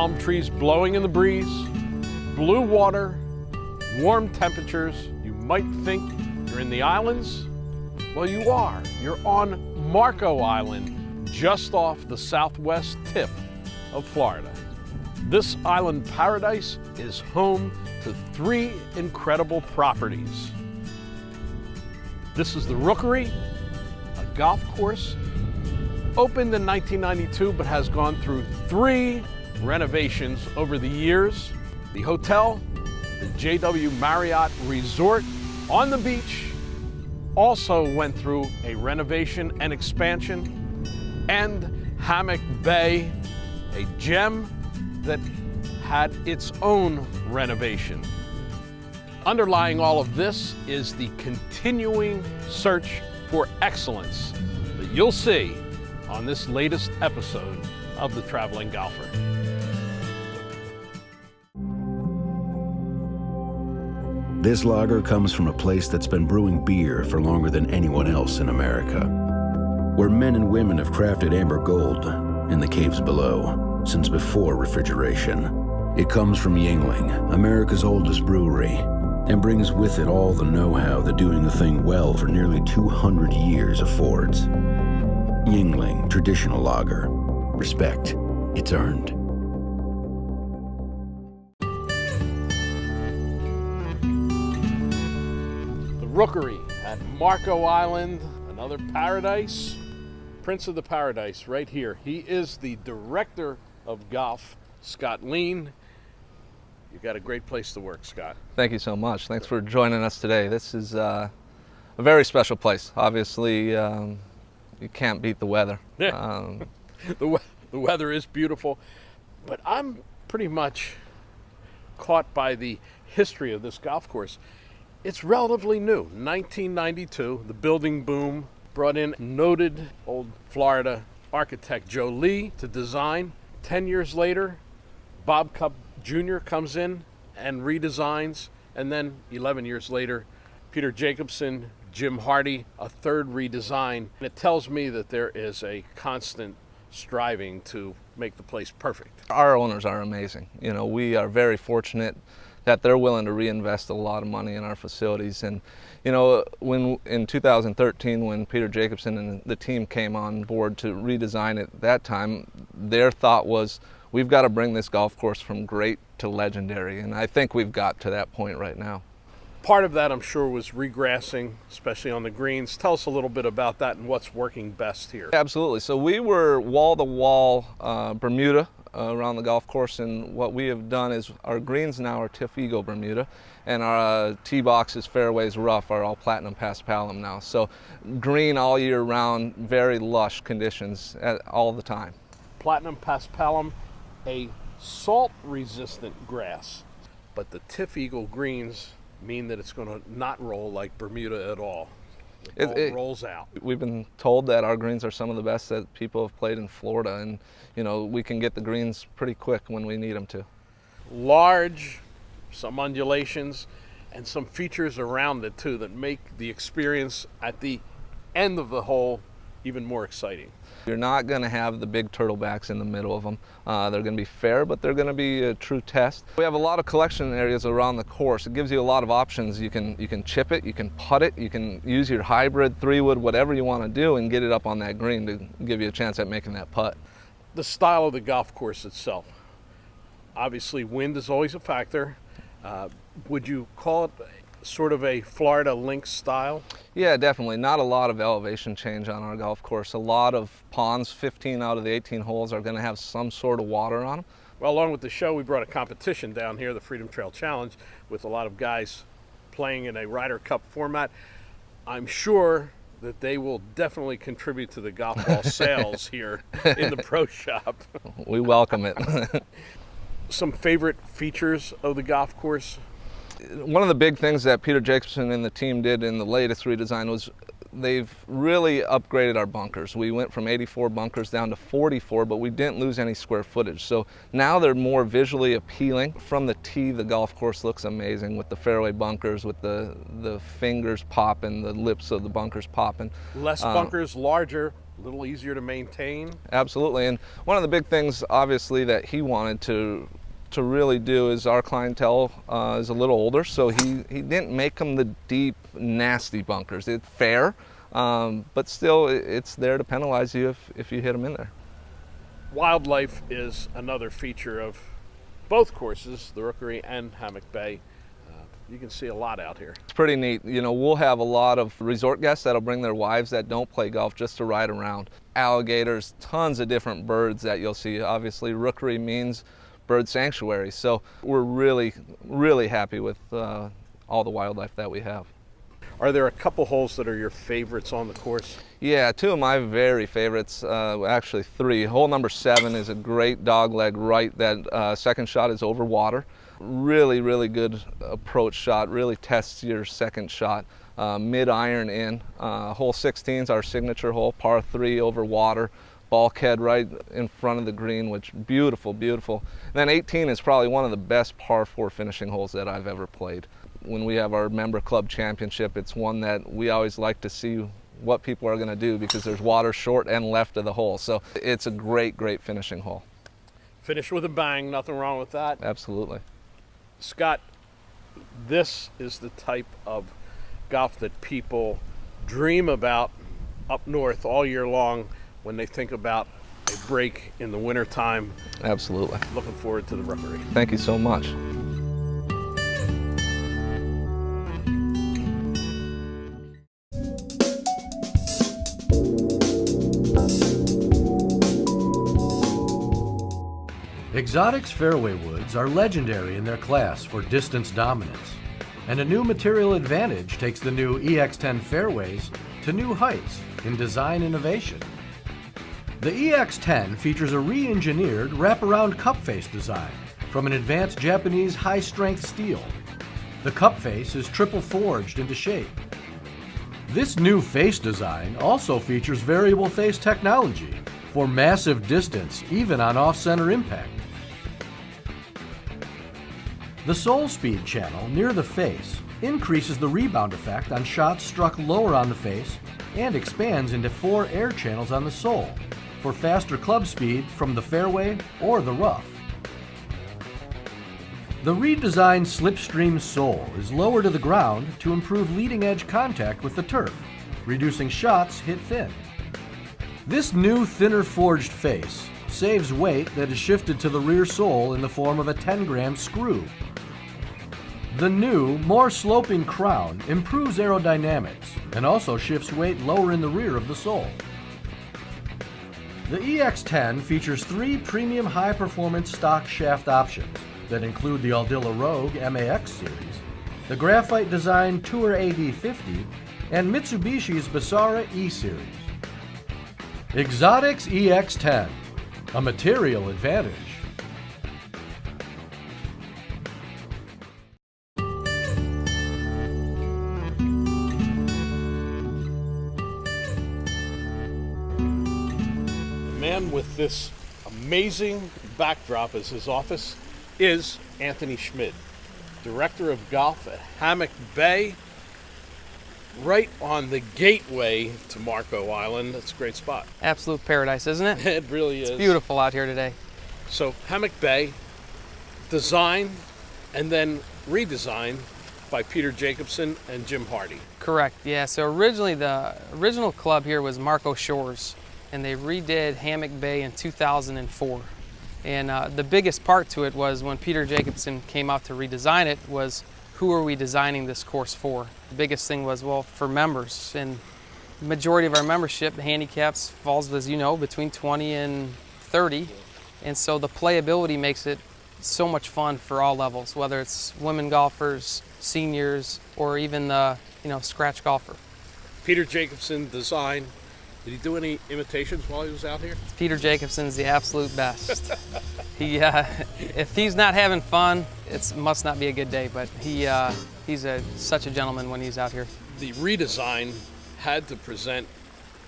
palm trees blowing in the breeze, blue water, warm temperatures. You might think you're in the islands. Well, you are. You're on Marco Island, just off the southwest tip of Florida. This island paradise is home to 3 incredible properties. This is the Rookery, a golf course opened in 1992 but has gone through 3 renovations over the years. The hotel, the JW Marriott Resort on the beach, also went through a renovation and expansion. And Hammock Bay, a gem that had its own renovation. Underlying all of this is the continuing search for excellence that you'll see on this latest episode of The Traveling Golfer. This lager comes from a place that's been brewing beer for longer than anyone else in America, where men and women have crafted amber gold in the caves below since before refrigeration. It comes from Yuengling, America's oldest brewery, and brings with it all the know-how that doing a thing well for nearly 200 years affords. Yuengling Traditional Lager. Respect. It's earned. The Rookery at Marco Island, another paradise. Prince of the Paradise right here. He is the director of golf, Scott Lean. You've got a great place to work, Scott. Thank you so much. Thanks for joining us today. This is a very special place. Obviously, you can't beat the weather. Yeah. The weather is beautiful, but I'm pretty much caught by the history of this golf course. It's relatively new. 1992, the building boom brought in noted old Florida architect Joe Lee to design. 10 years later, Bob Cupp Jr. comes in and redesigns, and then 11 years later, Peter Jacobson, Jim Hardy, a third redesign. And it tells me that there is a constant striving to make the place perfect. Our owners are amazing. You know, we are very fortunate that they're willing to reinvest a lot of money in our facilities. And you know, when in 2013, when Peter Jacobson and the team came on board to redesign it, that time their thought was, we've got to bring this golf course from great to legendary, and I think we've got to that point right now. Part of that, I'm sure, was regrassing, especially on the greens. Tell us a little bit about that and what's working best here. Absolutely. So we were wall-to-wall Bermuda around the golf course, and what we have done is our greens now are TIFF Bermuda, and our tee boxes, fairways, rough are all platinum paspalum now. So green all year round, very lush conditions all the time. Platinum paspalum, a salt-resistant grass, but the TIFF greens mean that it's going to not roll like Bermuda at all. It rolls out. We've been told that our greens are some of the best that people have played in Florida, and you know, we can get the greens pretty quick when we need them to. Large, some undulations, and some features around it too that make the experience at the end of the hole even more exciting. You're not going to have the big turtlebacks in the middle of them. They're going to be fair, but they're going to be a true test. We have a lot of collection areas around the course. It gives you a lot of options. You can chip it, you can putt it, you can use your hybrid, 3-wood, whatever you want to do, and get it up on that green to give you a chance at making that putt. The style of the golf course itself. Obviously, wind is always a factor. Would you call it sort of a Florida links style? Yeah, definitely. Not a lot of elevation change on our golf course. A lot of ponds, 15 out of the 18 holes are going to have some sort of water on them. Well, along with the show, we brought a competition down here, the Freedom Trail Challenge, with a lot of guys playing in a Ryder Cup format. I'm sure that they will definitely contribute to the golf ball sales here in the pro shop. We welcome it. Some favorite features of the golf course? One of the big things that Peter Jacobson and the team did in the latest redesign was they've really upgraded our bunkers. We went from 84 bunkers down to 44, but we didn't lose any square footage. So now they're more visually appealing. From the tee, the golf course looks amazing with the fairway bunkers, with the fingers popping, the lips of the bunkers popping. Less bunkers, larger, a little easier to maintain. Absolutely, and one of the big things, obviously, that he wanted to really do is our clientele is a little older, so he didn't make them the deep, nasty bunkers. It's fair, but still it's there to penalize you if you hit them in there. Wildlife is another feature of both courses, the Rookery and Hammock Bay. You can see a lot out here. It's pretty neat. You know, we'll have a lot of resort guests that'll bring their wives that don't play golf just to ride around. Alligators, tons of different birds that you'll see. Obviously, Rookery means bird sanctuary, so we're really, really happy with all the wildlife that we have. Are there a couple holes that are your favorites on the course? Yeah, two of my very favorites, actually three. Hole number 7 is a great dogleg right. That second shot is over water. Really, really good approach shot, really tests your second shot. Mid-iron in. Hole 16 is our signature hole, par 3 over water. Bulkhead right in front of the green, which beautiful, beautiful. And then 18 is probably one of the best par 4 finishing holes that I've ever played. When we have our member club championship, it's one that we always like to see what people are going to do because there's water short and left of the hole. So it's a great, great finishing hole. Finish with a bang, nothing wrong with that. Absolutely. Scott, this is the type of golf that people dream about up north all year long when they think about a break in the wintertime. Absolutely. Looking forward to the Rookery. Thank you so much. Exotics fairway woods are legendary in their class for distance dominance, and a new material advantage takes the new EX10 fairways to new heights in design innovation. The EX10 features a re-engineered wraparound cup face design from an advanced Japanese high-strength steel. The cup face is triple forged into shape. This new face design also features variable face technology for massive distance even on off-center impact. The sole speed channel near the face increases the rebound effect on shots struck lower on the face and expands into 4 air channels on the sole for faster club speed from the fairway or the rough. The redesigned slipstream sole is lower to the ground to improve leading edge contact with the turf, reducing shots hit thin. This new thinner forged face saves weight that is shifted to the rear sole in the form of a 10-gram screw. The new, more sloping crown improves aerodynamics and also shifts weight lower in the rear of the sole. The EX10 features 3 premium high-performance stock shaft options that include the Aldila Rogue MAX series, the graphite designed Tour AD50, and Mitsubishi's Basara E series. Exotics EX10, a material advantage. With this amazing backdrop as his office is Anthony Schmid, Director of Golf at Hammock Bay, right on the gateway to Marco Island. That's a great spot. Absolute paradise, isn't it? It really is. It's beautiful out here today. So Hammock Bay, designed and then redesigned by Peter Jacobson and Jim Hardy. Correct, yeah. So originally the original club here was Marco Shores, and they redid Hammock Bay in 2004. And the biggest part to it was when Peter Jacobson came out to redesign it was, who are we designing this course for? The biggest thing was, well, for members. And the majority of our membership, the handicaps, falls, as you know, between 20 and 30. And so the playability makes it so much fun for all levels, whether it's women golfers, seniors, or even the scratch golfer. Peter Jacobson designed. Did he do any imitations while he was out here? Peter Jacobson's the absolute best. If he's not having fun, it must not be a good day, but he's such a gentleman when he's out here. The redesign had to present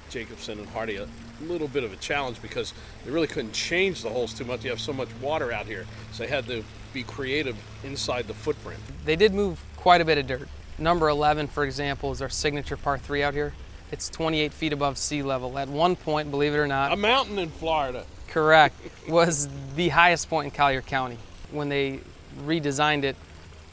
Jacobson and Hardy a little bit of a challenge because they really couldn't change the holes too much. You have so much water out here, so they had to be creative inside the footprint. They did move quite a bit of dirt. Number 11, for example, is our signature par 3 out here. It's 28 feet above sea level. At one point, believe it or not, A mountain in Florida. correct, was the highest point in Collier County. When they redesigned it,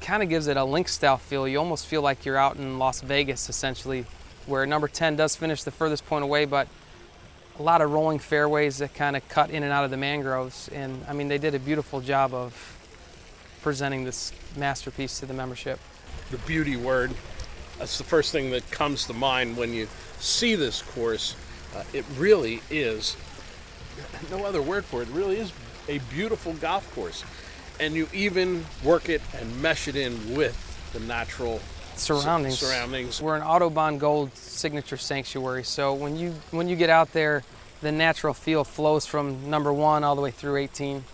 kind of gives it a link style feel. You almost feel like you're out in Las Vegas, essentially, where number 10 does finish the furthest point away, but a lot of rolling fairways that kind of cut in and out of the mangroves. And I mean, they did a beautiful job of presenting this masterpiece to the membership. The beauty word, that's the first thing that comes to mind when you see this course. It really is, no other word for it, really is a beautiful golf course. And you even work it and mesh it in with the natural surroundings. We're an Autobahn Gold signature sanctuary, so when you get out there, the natural feel flows from number 1 all the way through 18.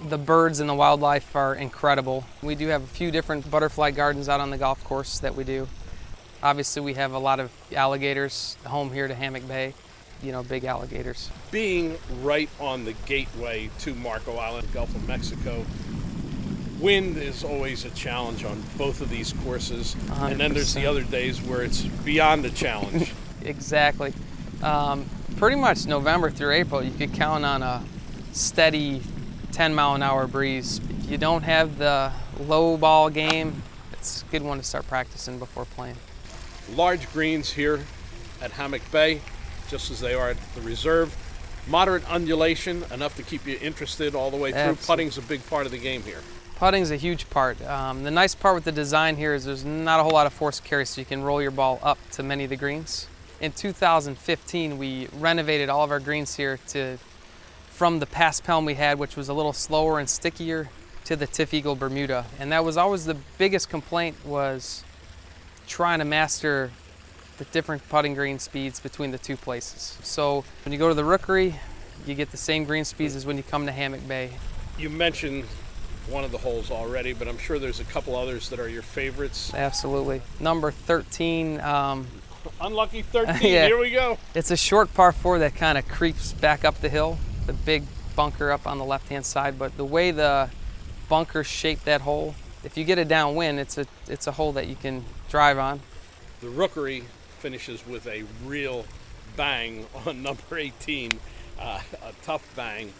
The birds and the wildlife are incredible. We do have a few different butterfly gardens out on the golf course that we do. Obviously, we have a lot of alligators, home here to Hammock Bay, you know, big alligators. Being right on the gateway to Marco Island, Gulf of Mexico, wind is always a challenge on both of these courses. 100%. And then there's the other days where it's beyond a challenge. Exactly. Pretty much November through April, you could count on a steady 10-mile-an-hour breeze. If you don't have the low ball game, it's a good one to start practicing before playing. Large greens here at Hammock Bay, just as they are at the reserve. Moderate undulation, enough to keep you interested all the way through. Absolutely. Putting's a big part of the game here. Putting's a huge part. The nice part with the design here is there's not a whole lot of force carry, so you can roll your ball up to many of the greens. In 2015, we renovated all of our greens here from the past Pelham we had, which was a little slower and stickier, to the Tiff Eagle Bermuda. And that was always the biggest complaint, was trying to master the different putting green speeds between the two places. So when you go to the Rookery, you get the same green speeds as when you come to Hammock Bay. You mentioned one of the holes already, but I'm sure there's a couple others that are your favorites. Absolutely. Number 13. Unlucky 13, Yeah. Here we go. It's a short par 4 that kind of creeps back up the hill, the big bunker up on the left-hand side, but the way the bunkers shape that hole, if you get a downwind, it's a hole that you can drive on. The Rookery finishes with a real bang on number 18, a tough bang.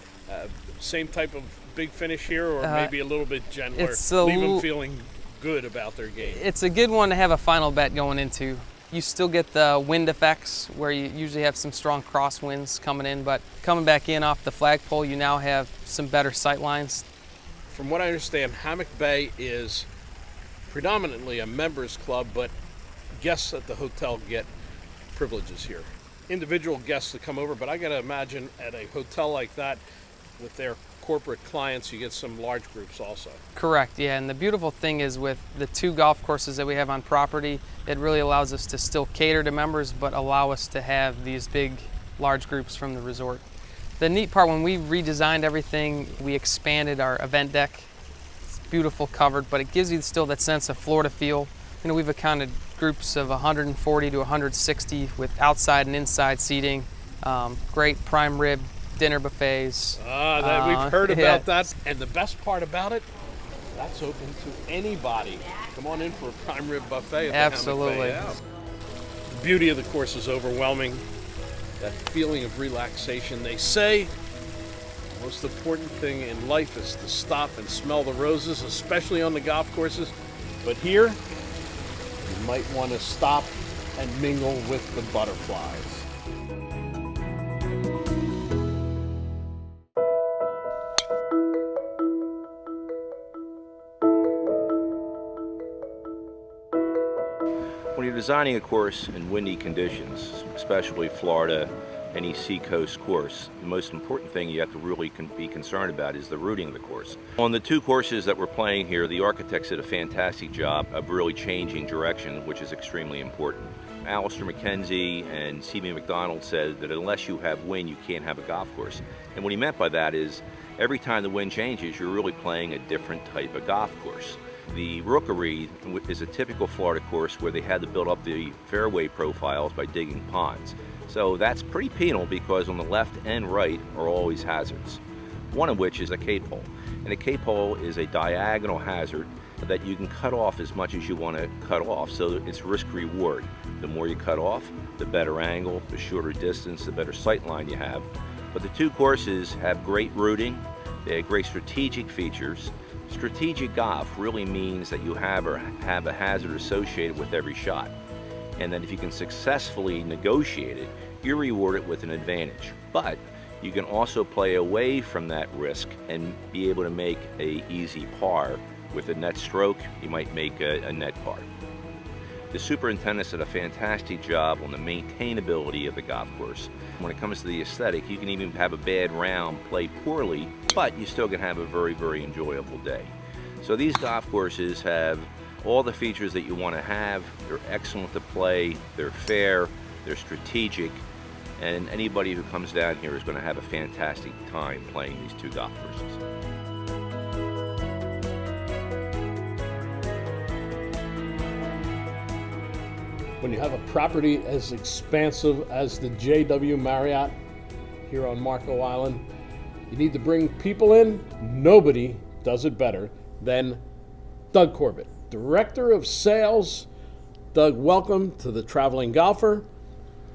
Same type of big finish here, or maybe a little bit gentler, leave them feeling good about their game. It's a good one to have a final bet going into. You still get the wind effects where you usually have some strong crosswinds coming in, but coming back in off the flagpole, you now have some better sight lines. From what I understand, Hammock Bay is predominantly a members club, but guests at the hotel get privileges here. Individual guests that come over, but I gotta imagine at a hotel like that, with their corporate clients, you get some large groups also. Correct, yeah, and the beautiful thing is with the 2 golf courses that we have on property, it really allows us to still cater to members, but allow us to have these big, large groups from the resort. The neat part, when we redesigned everything, we expanded our event deck. It's beautiful covered, but it gives you still that sense of Florida feel. You know, we've accounted groups of 140 to 160 with outside and inside seating, great prime rib dinner buffets. We've heard about that. And the best part about it, that's open to anybody. Come on in for a prime rib buffet at the Absolutely. Hammock Bay. The beauty of the course is overwhelming. That feeling of relaxation. They say the most important thing in life is to stop and smell the roses, especially on the golf courses. But here, you might want to stop and mingle with the butterflies. When you're designing a course in windy conditions, especially Florida, any seacoast course, the most important thing you have to really be concerned about is the routing of the course. On the 2 courses that we're playing here, the architects did a fantastic job of really changing direction, which is extremely important. Alistair McKenzie and C.B. McDonald said that unless you have wind, you can't have a golf course. And what he meant by that is every time the wind changes, you're really playing a different type of golf course. The Rookery is a typical Florida course where they had to build up the fairway profiles by digging ponds. So that's pretty penal because on the left and right are always hazards, one of which is a cape hole. And a cape hole is a diagonal hazard that you can cut off as much as you want to cut off, so it's risk reward. The more you cut off, the better angle, the shorter distance, the better sight line you have. But the two courses have great routing, they have great strategic features. Strategic golf really means that you have a hazard associated with every shot, and that if you can successfully negotiate it, you're rewarded with an advantage. But you can also play away from that risk and be able to make an easy par. With a net stroke, you might make a net par. The superintendents did a fantastic job on the maintainability of the golf course. When it comes to the aesthetic, you can even have a bad round, play poorly, but you still can have a very, very enjoyable day. So these golf courses have all the features that you want to have. They're excellent to play, they're fair, they're strategic, and anybody who comes down here is going to have a fantastic time playing these two golf courses. When you have a property as expansive as the JW Marriott here on Marco Island, you need to bring people in. Nobody does it better than Doug Corbett, Director of Sales. Doug, welcome to the Traveling Golfer.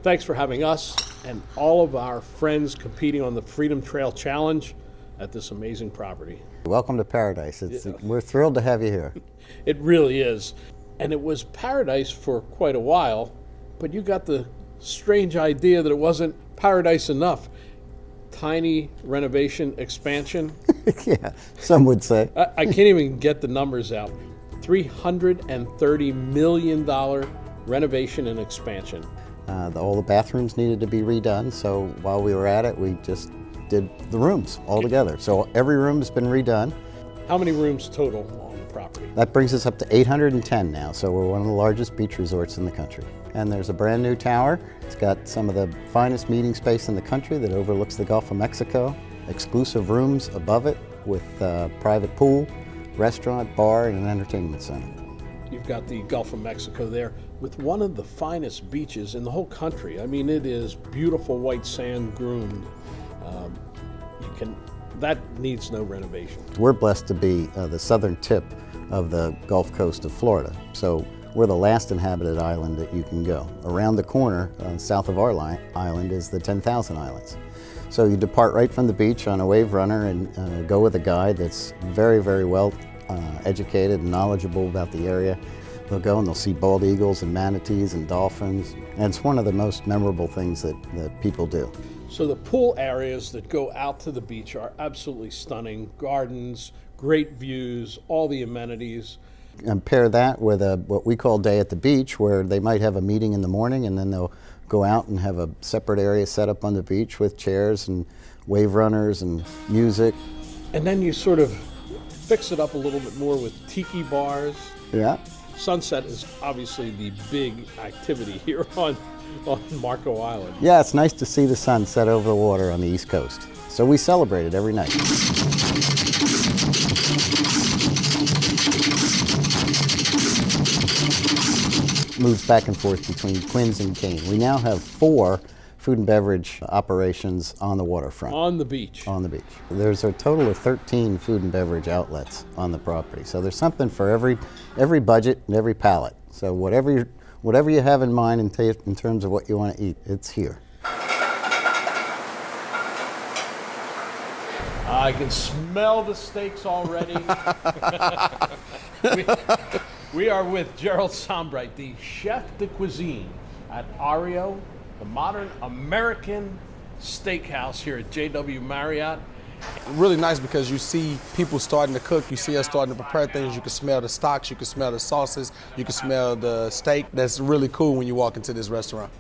Thanks for having us and all of our friends competing on the Freedom Trail Challenge at this amazing property. Welcome to paradise. We're thrilled to have you here. It really is. And it was paradise for quite a while, but you got the strange idea that it wasn't paradise enough. Tiny renovation expansion. Yeah, some would say. I can't even get the numbers out. $330 million renovation and expansion. All the bathrooms needed to be redone, so while we were at it, we just did the rooms all together. So every room has been redone. How many rooms total on the property? That brings us up to 810 now, so we're one of the largest beach resorts in the country. And there's a brand new tower. It's got some of the finest meeting space in the country that overlooks the Gulf of Mexico. Exclusive rooms above it with private pool, restaurant, bar, and an entertainment center. You've got the Gulf of Mexico there with one of the finest beaches in the whole country. I mean, it is beautiful white sand groomed. That needs no renovation. We're blessed to be the southern tip of the Gulf Coast of Florida. So we're the last inhabited island that you can go. Around the corner, south of our island, is the 10,000 Islands. So you depart right from the beach on a wave runner and go with a guide that's very, very well educated and knowledgeable about the area. They'll go and they'll see bald eagles and manatees and dolphins. And it's one of the most memorable things that people do. So the pool areas that go out to the beach are absolutely stunning. Gardens, great views, all the amenities. And pair that with what we call day at the beach, where they might have a meeting in the morning and then they'll go out and have a separate area set up on the beach with chairs and wave runners and music. And then you sort of fix it up a little bit more with tiki bars. Yeah. Sunset is obviously the big activity here on Marco Island. Yeah, it's nice to see the sun set over the water on the East Coast. So we celebrate it every night. Moves back and forth between Quins and Kane. We now have 4 food and beverage operations on the waterfront. On the beach. On the beach. There's a total of 13 food and beverage outlets on the property. So there's something for every budget and every palate. So whatever you have in mind in terms of what you want to eat, it's here. I can smell the steaks already. We are with Gerald Sombright, the chef de cuisine at Ario, the modern American steakhouse here at JW Marriott. Really nice because you see people starting to cook, you see us starting to prepare things, you can smell the stocks, you can smell the sauces, you can smell the steak. That's really cool when you walk into this restaurant.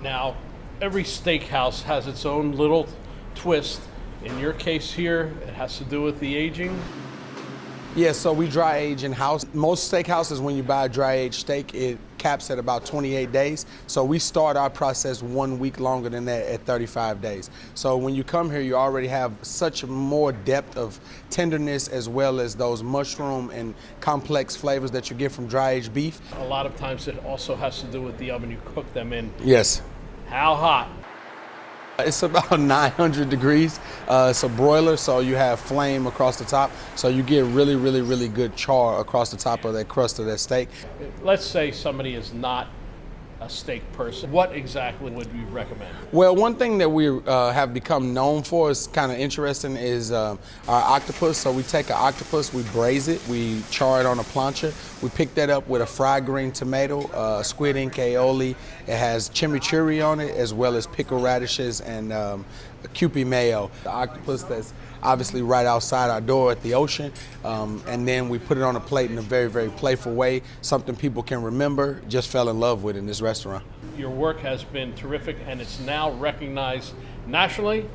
Now, every steakhouse has its own little twist. In your case here, it has to do with the aging. Yeah, so we dry age in-house. Most steakhouses, when you buy a dry aged steak, it caps at about 28 days. So we start our process 1 week longer than that at 35 days. So when you come here, you already have such more depth of tenderness as well as those mushroom and complex flavors that you get from dry aged beef. A lot of times it also has to do with the oven you cook them in. Yes. How hot? It's about 900 degrees. It's a broiler, so you have flame across the top. So you get really, really, really good char across the top of that crust of that steak. Let's say somebody is not a steak person. What exactly would you recommend? Well, one thing that we have become known for is kind of interesting is our octopus. So we take an octopus, we braise it, we char it on a plancha. We pick that up with a fried green tomato, squid ink aioli. It has chimichurri on it as well as pickled radishes and Kewpie mayo. The octopus that's obviously right outside our door at the ocean, and then we put it on a plate in a very, very playful way, something people can remember, just fell in love with in this restaurant. Your work has been terrific, and it's now recognized nationally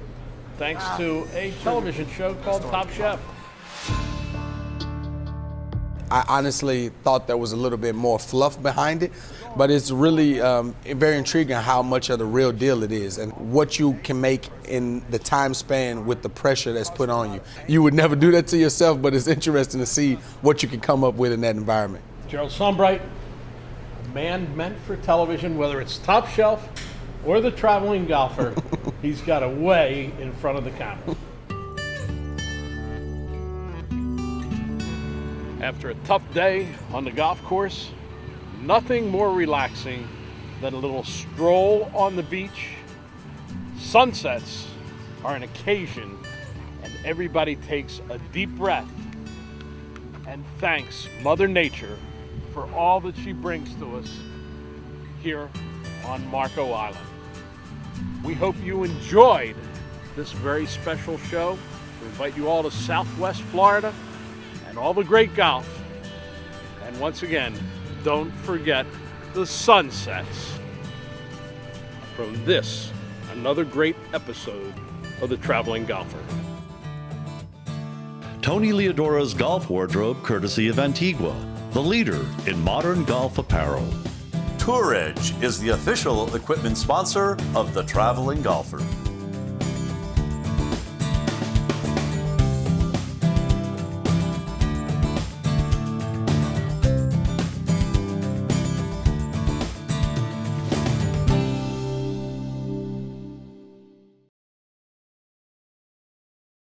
thanks to a television show called Top Chef. I honestly thought there was a little bit more fluff behind it, but it's really very intriguing how much of the real deal it is and what you can make in the time span with the pressure that's put on you. You would never do that to yourself, but it's interesting to see what you can come up with in that environment. Gerald Sunbright, a man meant for television, whether it's Top Shelf or The Traveling Golfer, he's got a way in front of the camera. After a tough day on the golf course, nothing more relaxing than a little stroll on the beach. Sunsets are an occasion, and everybody takes a deep breath and thanks Mother Nature for all that she brings to us here on Marco Island. We hope you enjoyed this very special show. We invite you all to Southwest Florida and all the great golf. And once again, don't forget the sunsets from this, another great episode of The Traveling Golfer. Tony Leodora's golf wardrobe, courtesy of Antigua, the leader in modern golf apparel. Tour Edge is the official equipment sponsor of The Traveling Golfer.